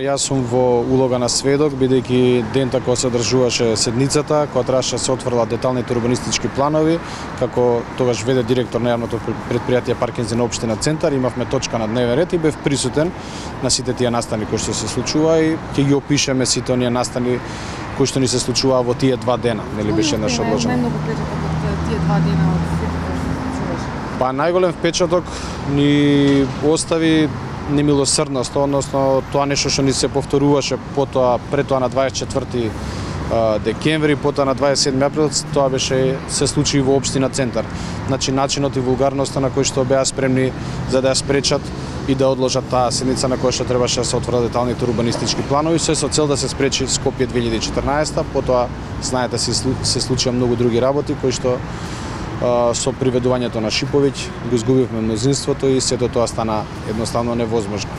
Јас сум во улога на сведок, бидејќи дента кога се одржуваше седницата, кога требаше да се отворила деталните урбанистички планови, како тогаш веде директор на јавното предпријатие Паркинзи на општина Центар, имавме точка на дневен ред и бев присутен на сите тие настани кои што се случува и ќе ги опишеме сите оние настани кои што ни се случуваа во тие 2 дена, нели беше еднаш одложено. Најмногу впечаток од тие 2 дена од сите кои што се случуваше? Па најголем впечаток ни остави немилосрдност, односно тоа нешто што ни се повторуваше потоа, пред тоа на 24 декември, потоа на 27 април, тоа беше се случи во општина Центар. Значи начинот и вулгарноста на кој што беа спремни за да ја спречат и да одложат таа седница на која што требаше да се отворат деталните урбанистички планови, се со цел да се спречи Скопје 2014, потоа знаете се случија многу други работи кои што со приведувањето на Шиповиќ го изгубивме мнозинството и сето тоа стана едноставно невозможно.